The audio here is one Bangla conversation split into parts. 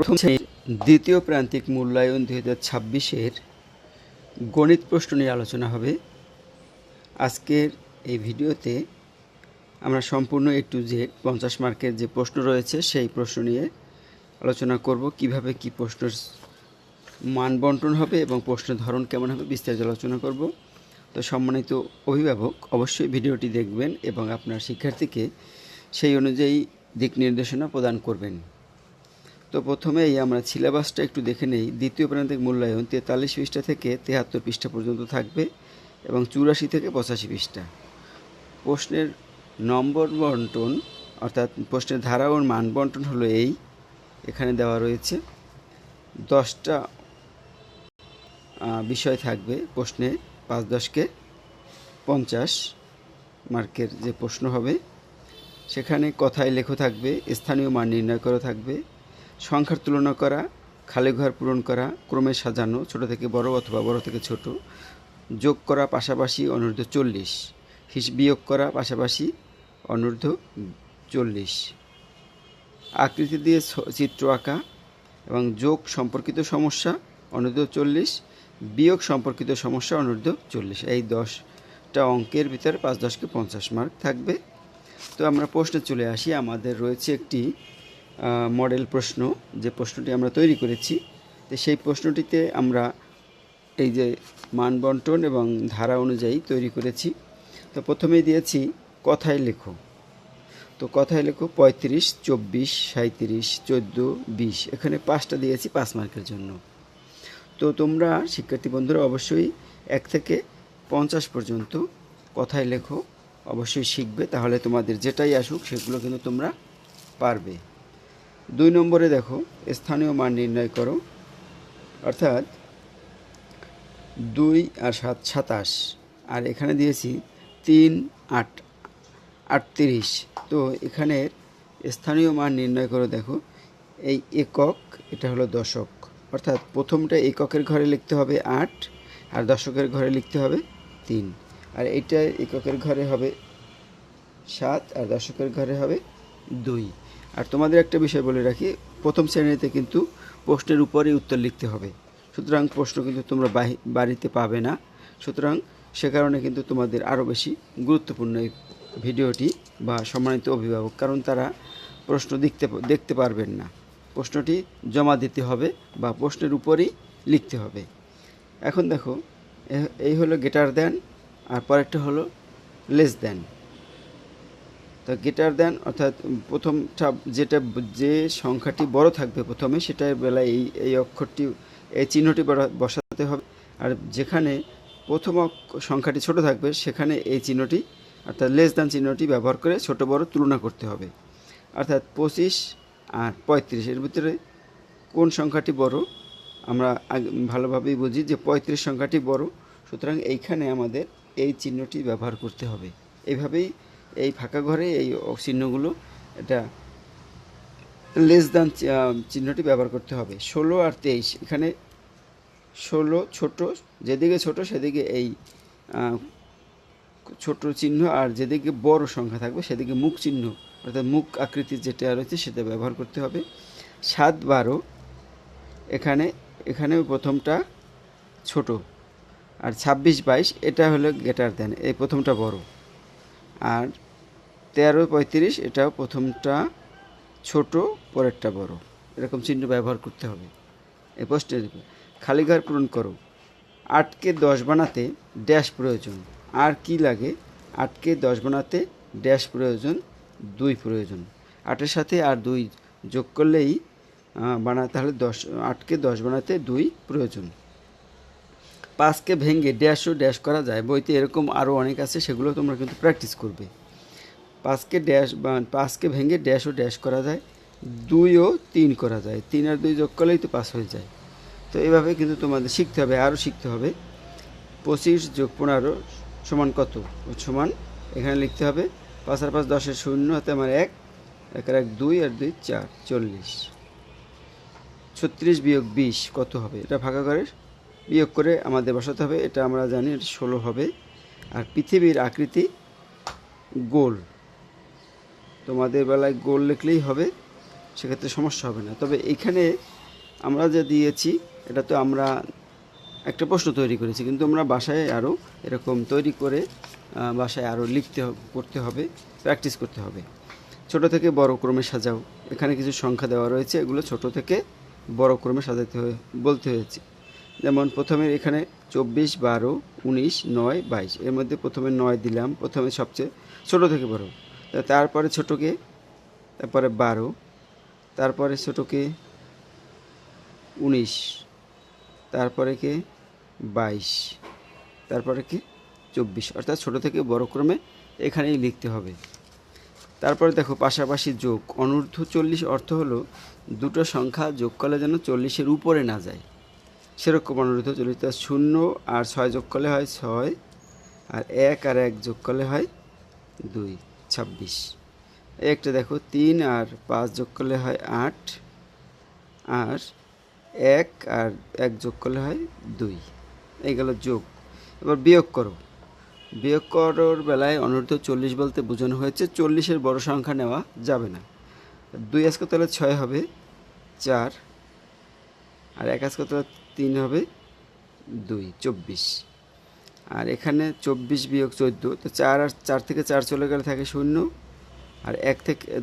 প্রথম শ্রেণীর দ্বিতীয় প্রান্তিক মূল্যায়ন 2026-এর গণিত প্রশ্ন নিয়ে আলোচনা হবে। আজকের এই ভিডিওতে আমরা সম্পূর্ণ A to Z 50 মার্কের যে প্রশ্ন রয়েছে সেই প্রশ্ন নিয়ে আলোচনা করব। কিভাবে কি প্রশ্নের মান বন্টন হবে এবং প্রশ্নের ধরন কেমন হবে বিস্তারিত আলোচনা করব। তো সম্মানিত অভিভাবক অবশ্যই ভিডিওটি দেখবেন এবং আপনার শিক্ষার্থীকে সেই অনুযায়ী দিক নির্দেশনা প্রদান করবেন। তো প্রথমেই আমরা সিলেবাসটা একটু দেখে নেই। দ্বিতীয় প্রান্তিক মূল্যায়ন 43 পৃষ্ঠা থেকে 73 পৃষ্ঠা পর্যন্ত থাকবে এবং 84 থেকে 85 পৃষ্ঠা। প্রশ্নের নম্বর বন্টন অর্থাৎ প্রশ্নের ধারা ও মান বন্টন হলো এই, এখানে দেওয়া রয়েছে 10টা বিষয় থাকবে প্রশ্নে। 5-10কে 50 মার্কের যে প্রশ্ন হবে সেখানে কথায় লেখো থাকবে, স্থানীয় মান নির্ণয় করা থাকবে, সংখ্যার তুলনা করা, খালি ঘর পূরণ করা, ক্রমে সাজানো ছোট থেকে বড় অথবা বড় থেকে ছোট, যোগ করা পাশাপাশি অনূর্ধ্ব 40, বিয়োগ করা পাশাপাশি অনূর্ধ্ব 40, আকৃতি দিয়ে চিত্র আঁকা এবং যোগ সম্পর্কিত সমস্যা অনূর্ধ্ব 40, বিয়োগ সম্পর্কিত সমস্যা অনূর্ধ্ব 40। এই 10টা অঙ্কের ভিতরে 5-10কে 50 মার্ক থাকবে। তো আমরা প্রশ্নে চলে আসি। আমাদের রয়েছে একটি মডেল প্রশ্ন, যে প্রশ্নটি আমরা তৈরি করেছি। তো সেই প্রশ্নটিতে আমরা এই যে মান বন্টন এবং ধারা অনুযায়ী তৈরি করেছি। তো প্রথমেই দিয়েছি কথায় লেখো। তো কথায় লেখো 35, 24, 37, 14, 20, এখানে 5টা দিয়েছি 5 মার্কের জন্য। তো তোমরা শিক্ষার্থী বন্ধুরা অবশ্যই 1 থেকে 50 পর্যন্ত কথায় লেখো অবশ্যই শিখবে, তাহলে তোমাদের যেটাই আসুক সেগুলো কিন্তু তোমরা পারবে। 2 নম্বরে দেখো স্থানীয় মান নির্ণয় করো, অর্থাৎ 2 আর 7 27, আর এখানে দিয়েছি 3, 8, 38। তো এখানে স্থানীয় মান নির্ণয় করো। দেখো এই একক, এটা হলো দশক, অর্থাৎ প্রথমটা এককের ঘরে লিখতে হবে 8 আর দশকের ঘরে লিখতে হবে 3, আর এইটা এককের ঘরে হবে 7 আর দশকের ঘরে হবে 2। আর তোমাদের একটা বিষয় বলে রাখি, প্রথম শ্রেণীতে কিন্তু প্রশ্নের উপরেই উত্তর লিখতে হবে, সুতরাং প্রশ্ন কিন্তু তোমরা বাড়িতে পাবে না। সুতরাং সে কারণে কিন্তু তোমাদের আরও বেশি গুরুত্বপূর্ণ এই ভিডিওটি বা সম্মানিত অভিভাবক, কারণ তারা প্রশ্ন দেখতে পারবেন না, প্রশ্নটি জমা দিতে হবে বা প্রশ্নের উপরেই লিখতে হবে। এখন দেখো এই হলো গ্রেটার দেন, আর পরেরটা হলো লেস দেন। তো গ্রেটার দেন অর্থাৎ প্রথমটা যে সংখ্যাটি বড় থাকবে প্রথমে, সেটার বেলায় এই অক্ষরটি, এই চিহ্নটি বসাতে হবে, আর যেখানে প্রথম সংখ্যাটি ছোট থাকবে সেখানে এই চিহ্নটি অর্থাৎ লেস দেন চিহ্নটি ব্যবহার করে ছোট বড় তুলনা করতে হবে। অর্থাৎ 25 আর 35 এর ভিতরে কোন সংখ্যাটি বড় আমরা ভালোভাবেই বুঝি যে 35 সংখ্যাটি বড়, সুতরাং এইখানে আমাদের এই চিহ্নটি ব্যবহার করতে হবে। এইভাবেই এই ফাঁকা ঘরে এই চিহ্নগুলো, এটা লেস দেন চিহ্নটি ব্যবহার করতে হবে। 16 আর 23, এখানে 16 ছোট, যেদিকে ছোট সেদিকে এই ছোট চিহ্ন, আর যেদিকে বড় সংখ্যা থাকবে সেদিকে মুখ চিহ্ন অর্থাৎ মুখ আকৃতির যেটা রয়েছে সেটা ব্যবহার করতে হবে। 7, 12, এখানে প্রথমটা ছোট, আর 26, 22 এটা হলো গ্রেটার দেন, এই প্রথমটা বড়, আর 13, 35 এটাও প্রথমটা ছোট পরেরটা বড়, এরকম চিহ্ন ব্যবহার করতে হবে। এই প্রশ্নে খালি ঘর পূরণ করো। 8কে 10 বানাতে ড্যাশ প্রয়োজন, আর কি লাগে? 8কে 10 বানাতে ড্যাশ প্রয়োজন, 2 প্রয়োজন। 8-এর সাথে আর 2 যোগ করলেই তাহলে 8কে 10 বানাতে 2 প্রয়োজন। 5কে ভেঙে ড্যাশ ও ড্যাশ করা যায়, বইতে এরকম আরও অনেক আছে, সেগুলো তোমরা কিন্তু প্র্যাকটিস করবে। 5কে ভেঙে ড্যাশ ও ড্যাশ করা যায়, 2 ও 3 করা যায়, 3 আর 2 যোগ করলেই তো 5 হয়ে যায়। তো এইভাবে কিন্তু তোমাদের শিখতে হবে, আরও শিখতে হবে। 25 যোগ 15 সমান কত? সমান এখানে লিখতে হবে 5 আর 5 10-এর 0 হাতে আমার 1, 1 আর 1 2 আর 2 4, 40। 36 বিয়োগ 20 কত হবে? এটা ফাঁকা ঘরে বিয়োগ করে আমাদের বসাতে হবে, এটা আমরা জানি 16 হবে। আর পৃথিবীর আকৃতি গোল, তোমাদের বেলায় গোল লিখলেই হবে। সেক্ষেত্রে সমস্যা হবে না। তবে এইখানে আমরা যে দিয়েছি এটা তো আমরা একটা প্রশ্ন তৈরি করেছি, কিন্তু আমরা বাসায় আরও এরকম তৈরি করে বাসায় আরও করতে হবে, প্র্যাকটিস করতে হবে। ছোট থেকে বড় ক্রমে সাজাও। এখানে কিছু সংখ্যা দেওয়া রয়েছে, এগুলো ছোট থেকে বড় ক্রমে সাজাতে বলতে হয়েছে। যেমন প্রথমে এখানে 24, 12, 19, 9, 22, এর মধ্যে প্রথমে 9 দিলাম, প্রথমে সবচেয়ে ছোট থেকে বড়। তারপরে ছোটকে, তারপরে 12, তারপরে ছোটকে 19, তারপরে কে 22, তারপরে কি 24, অর্থাৎ ছোট থেকে বড় ক্রমে এখানেই লিখতে হবে। তারপরে দেখো পাশাপাশি যোগ। অনূর্ধ্ব 40 অর্থ হলো দুটো সংখ্যা যোগ করলে যেন 40-এর উপরে না যায়, সেরকম অনূর্ধ্ব 40। 0 আর 6 যোগ করলে হয় 6, আর 1 আর 1 যোগ করলে হয় 2, 26। একটা দেখো 3 আর 5 যোগ করলে হয় 8, আর 1 আর 1 যোগ করলে হয় 2। এই গেল যোগ। এবার বিয়োগ করো। বিয়োগ করার বেলায় অনূর্ধ্ব 40 বলতে বোঝানো হয়েছে 40-এর বড় সংখ্যা নেওয়া যাবে না। 2 আজকে তাহলে 6 হবে 4, আর 1 আজকে তাহলে 3 হবে 2, 24। আর এখানে 24 বিয়োগ 14, তো 4 আর 4 থেকে 4 চলে গেলে থাকে 0, আর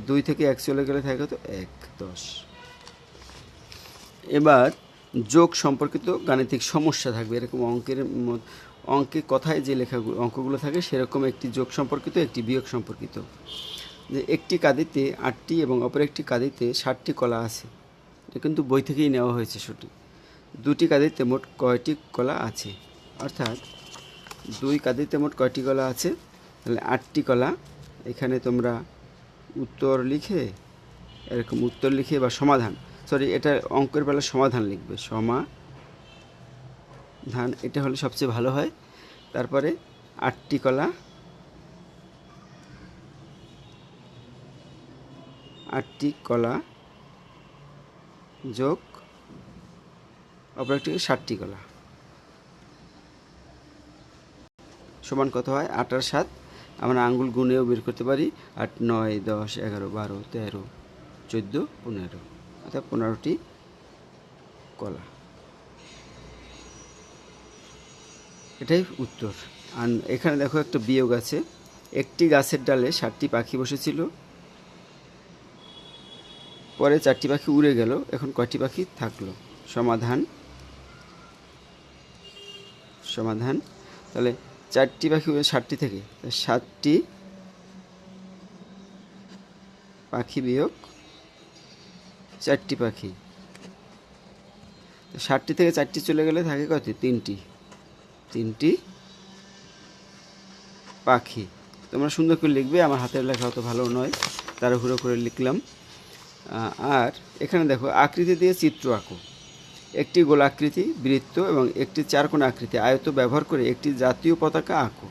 2 থেকে 1 চলে গেলে থাকে তো 1, 10। এবার যোগ সম্পর্কিত গাণিতিক সমস্যা থাকবে। এরকম অঙ্কে কথায় যে অঙ্কগুলো থাকে সেরকম একটি যোগ সম্পর্কিত, একটি বিয়োগ সম্পর্কিত। যে একটি কাঁদিতে 8টি এবং অপর একটি কাঁদিতে 60টি কলা আছে। এটা কিন্তু বই থেকেই নেওয়া হয়েছে সঠিক। 2টি কাঁদিতে মোট কয়টি কলা আছে? অর্থাৎ 2 কাঁদিতে মোট কয়টি কলা আছে? তাহলে 8টি কলা। এখানে তোমরা উত্তর লিখে, এরকম উত্তর লিখে বা সমাধান, এটা অঙ্কের বেলা সমাধান লিখবে, সমাধান, এটা হলে সবচেয়ে ভালো হয়। তারপরে 8টি কলা, 8টি কলা যোগ অপর একটি 60টি কলা সমান কত হয়? 8 আর 7 আমরা আঙ্গুল গুনেও বের করতে পারি। 8, 9, 10, 11, 12, 13, 14, 15, অর্থাৎ 15টি কলা। এটাই উত্তর। আর এখানে দেখো একটা বিয়োগ আছে। একটি গাছের ডালে 60টি পাখি বসেছিল, পরে 4টি পাখি উড়ে গেল, এখন কয়টি পাখি থাকলো? সমাধান। তাহলে 4টি পাখি 60টি থেকে 7টি পাখি বিয়োগ 4টি পাখি, 60টি থেকে 4টি চলে গেলে থাকে কত? 3টি পাখি। তোমরা সুন্দর করে লিখবে, আমার হাতের লেখা অত ভালো নয়, তাড়াহুড়ো করে লিখলাম। আর এখানে দেখো আকৃতি দিয়ে চিত্র আঁকো। একটি গোলাকৃতি, বৃত্ত এবং একটি চারকোণ আকৃতি আয়ত ব্যবহার করে একটি জাতীয় পতাকা আঁকো।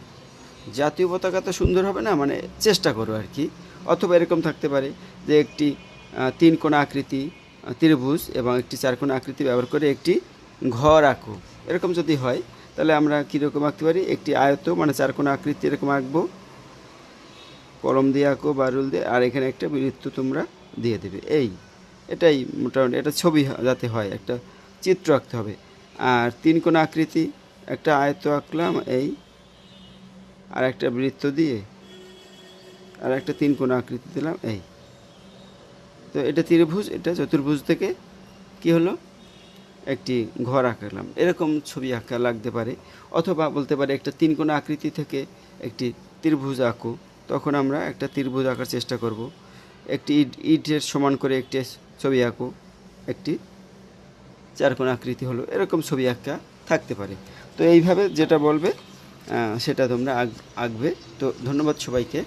জাতীয় পতাকা তো সুন্দর হবে না, মানে চেষ্টা করো আর কি। অথবা এরকম থাকতে পারে যে একটি 3 কোণা আকৃতি ত্রিভুজ এবং একটি 4 কোণা আকৃতি ব্যবহার করে একটি ঘর আঁকো। এরকম যদি হয় তাহলে আমরা কীরকম আঁকতে পারি? একটি আয়ত, মানে 4 কোণা আকৃতি এরকম আঁকবো, কলম দিয়ে আঁকো বা রুল দিয়ে, আর এখানে একটা বৃত্ত তোমরা দিয়ে দেবে। এটাই মোটামুটি, এটা ছবি যাতে হয়, একটা চিত্র আঁকতে হবে। আর 3 কোণা আকৃতি একটা আয়ত আঁকলাম, আর একটা বৃত্ত দিয়ে আর একটা 3 কোণা আকৃতি দিলাম, তো এটা ত্রিভুজ, এটা চতুর্ভুজ থেকে কি হলো? একটি ঘর আঁকলাম। এরকম ছবি আঁকা লাগতে পারে। অথবা বলতে পারে একটা 3 কোণা আকৃতি থেকে একটি ত্রিভুজ আঁকো, তখন আমরা একটা ত্রিভুজ আঁকার চেষ্টা করব। একটি ইটের সমান করে একটি ছবি আঁকো, একটি 4 কোণা আকৃতি হলো, এরকম ছবি আঁকা থাকতে পারে। তো এইভাবে যেটা বলবে সেটা তোমরা আঁকবে। তো ধন্যবাদ সবাইকে।